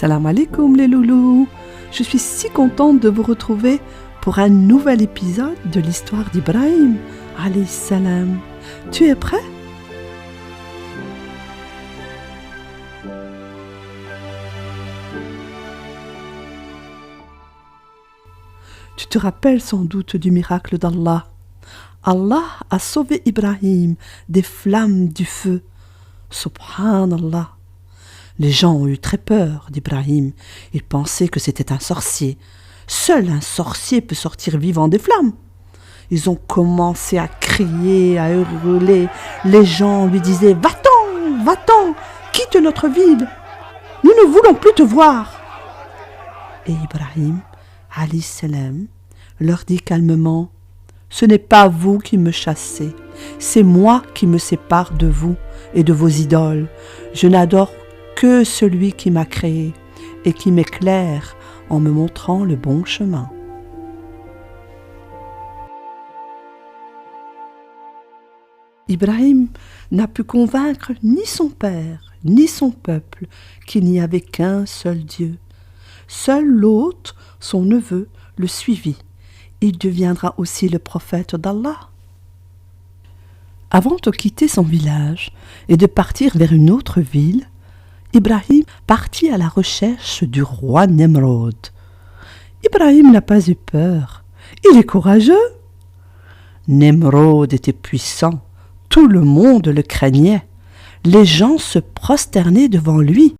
Salam alaikum les loulous. Je suis si contente de vous retrouver pour un nouvel épisode de l'histoire d'Ibrahim alayhi salam. Tu es prêt? Tu te rappelles sans doute du miracle d'Allah. Allah a sauvé Ibrahim des flammes du feu. Subhanallah. Les gens ont eu très peur d'Ibrahim. Ils pensaient que c'était un sorcier. Seul un sorcier peut sortir vivant des flammes. Ils ont commencé à crier, à hurler. Les gens lui disaient « Va-t'en, va-t'en, quitte notre ville. Nous ne voulons plus te voir. » Et Ibrahim, alayhi salam, leur dit calmement « Ce n'est pas vous qui me chassez, c'est moi qui me sépare de vous et de vos idoles. Je n'adore que celui qui m'a créé et qui m'éclaire en me montrant le bon chemin. » Ibrahim n'a pu convaincre ni son père, ni son peuple qu'il n'y avait qu'un seul Dieu. Seul l'hôte, son neveu, le suivit. Il deviendra aussi le prophète d'Allah. Avant de quitter son village et de partir vers une autre ville, Ibrahim partit à la recherche du roi Nemrod. Ibrahim n'a pas eu peur. Il est courageux. Nemrod était puissant. Tout le monde le craignait. Les gens se prosternaient devant lui.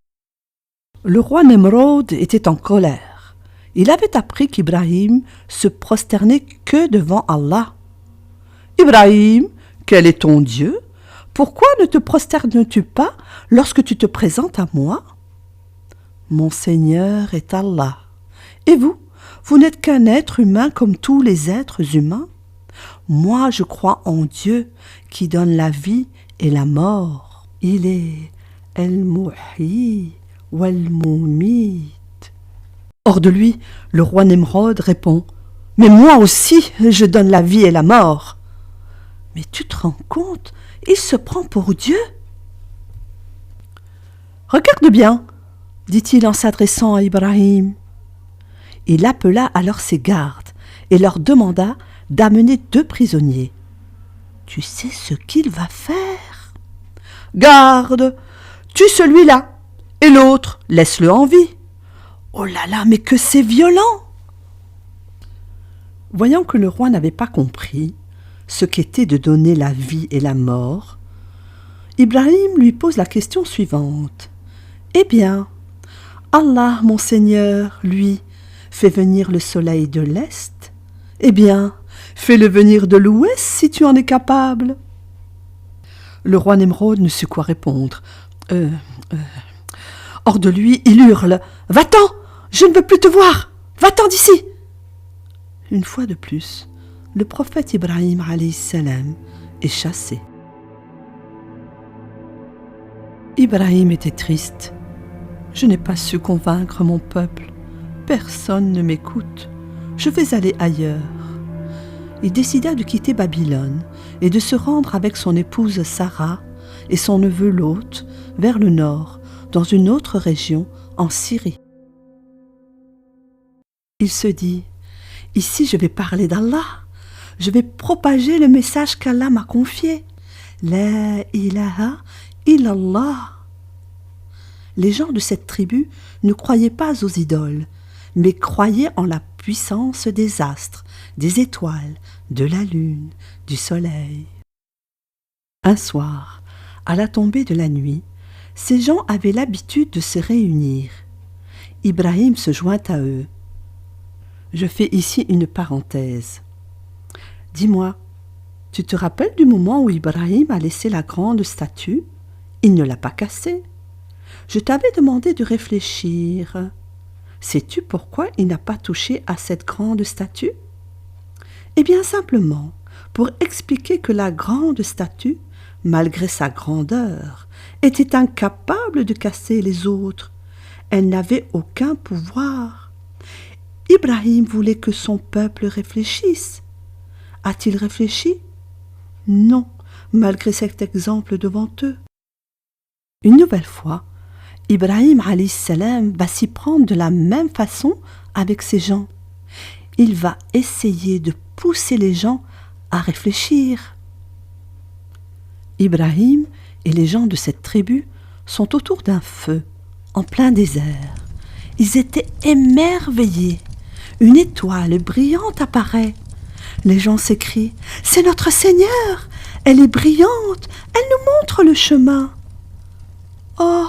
Le roi Nemrod était en colère. Il avait appris qu'Ibrahim se prosternait que devant Allah. « Ibrahim, quel est ton Dieu ? Pourquoi ne te prosternes-tu pas lorsque tu te présentes à moi ? Mon Seigneur est Allah. Et vous, vous n'êtes qu'un être humain comme tous les êtres humains. Moi, je crois en Dieu qui donne la vie et la mort. Il est El-Muhyi wal-Mumit. » Hors de lui, le roi Nemrod répond « Mais moi aussi, je donne la vie et la mort. » Mais tu te rends compte, il se prend pour Dieu. « Regarde bien, dit-il en s'adressant à Ibrahim. Il appela alors ses gardes et leur demanda d'amener 2 prisonniers. « Tu sais ce qu'il va faire ? Garde, tue celui-là, et l'autre, laisse-le en vie. » Oh là là, mais que c'est violent! Voyant que le roi n'avait pas compris ce qu'était de donner la vie et la mort, Ibrahim lui pose la question suivante. « Eh bien, Allah, mon Seigneur, lui, fait venir le soleil de l'Est. Eh bien, fais-le venir de l'Ouest si tu en es capable. » Le roi Nemrod ne sut quoi répondre. Hors de lui, il hurle « Va-t'en! Je ne veux plus te voir! Va-t'en d'ici !» Une fois de plus, le prophète Ibrahim alayhi salam est chassé. Ibrahim était triste. « Je n'ai pas su convaincre mon peuple. Personne ne m'écoute. Je vais aller ailleurs. » Il décida de quitter Babylone et de se rendre avec son épouse Sarah et son neveu Lot vers le nord, dans une autre région, en Syrie. Il se dit « Ici je vais parler d'Allah. Je vais propager le message qu'Allah m'a confié. La ilaha illallah. » Les gens de cette tribu ne croyaient pas aux idoles, mais croyaient en la puissance des astres, des étoiles, de la lune, du soleil. Un soir, à la tombée de la nuit, ces gens avaient l'habitude de se réunir. Ibrahim se joint à eux. Je fais ici une parenthèse. Dis-moi, tu te rappelles du moment où Ibrahim a laissé la grande statue? Il ne l'a pas cassée. Je t'avais demandé de réfléchir. Sais-tu pourquoi il n'a pas touché à cette grande statue? Eh bien simplement, pour expliquer que la grande statue, malgré sa grandeur, était incapable de casser les autres. Elle n'avait aucun pouvoir. Ibrahim voulait que son peuple réfléchisse. A-t-il réfléchi? Non, malgré cet exemple devant eux. Une nouvelle fois, Ibrahim alayhi salam va s'y prendre de la même façon avec ces gens. Il va essayer de pousser les gens à réfléchir. Ibrahim et les gens de cette tribu sont autour d'un feu, en plein désert. Ils étaient émerveillés. Une étoile brillante apparaît. Les gens s'écrient « C'est notre Seigneur! Elle est brillante! Elle nous montre le chemin! » « Oh,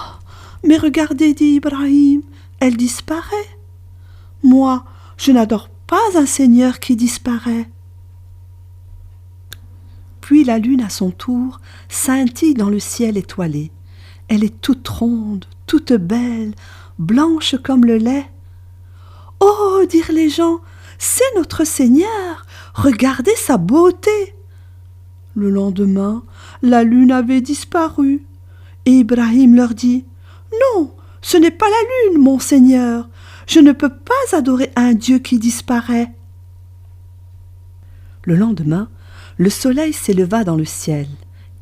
mais regardez, dit Ibrahim, elle disparaît. Moi, je n'adore pas un Seigneur qui disparaît. » Puis la lune à son tour scintille dans le ciel étoilé. Elle est toute ronde, toute belle, blanche comme le lait. « Oh, dirent les gens, c'est notre Seigneur, regardez sa beauté !» Le lendemain, la lune avait disparu. Et Ibrahim leur dit « Non, ce n'est pas la lune, mon Seigneur. Je ne peux pas adorer un Dieu qui disparaît. » Le lendemain, le soleil s'éleva dans le ciel.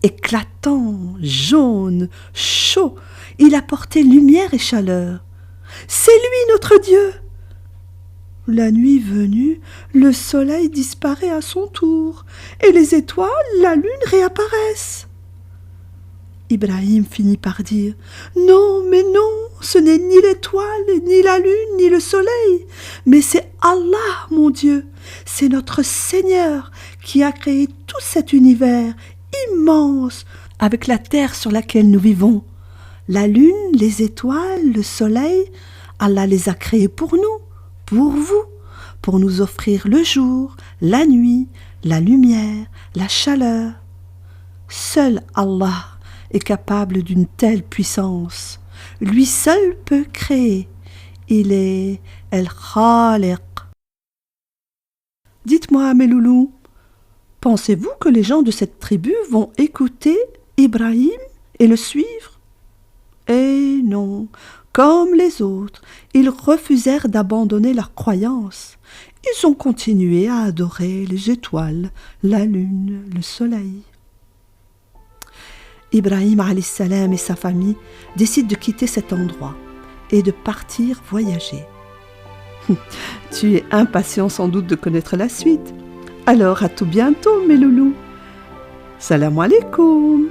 Éclatant, jaune, chaud, il apportait lumière et chaleur. « C'est lui notre Dieu !» La nuit venue, le soleil disparaît à son tour, et les étoiles, la lune réapparaissent. Ibrahim finit par dire « Non, mais non, ce n'est ni l'étoile, ni la lune, ni le soleil, mais c'est Allah, mon Dieu, c'est notre Seigneur qui a créé tout cet univers immense avec la terre sur laquelle nous vivons. La lune, les étoiles, le soleil, Allah les a créés pour nous, pour vous, pour nous offrir le jour, la nuit, la lumière, la chaleur. Seul Allah est capable d'une telle puissance. Lui seul peut créer. Il est El-Khaliq. Dites-moi, mes loulous, pensez-vous que les gens de cette tribu vont écouter Ibrahim et le suivre? Eh non, comme les autres, ils refusèrent d'abandonner leurs croyances. Ils ont continué à adorer les étoiles, la lune, le soleil. Ibrahim alayhi salam et sa famille décident de quitter cet endroit et de partir voyager. Tu es impatient sans doute de connaître la suite. Alors à tout bientôt mes loulous. Salam alaikum.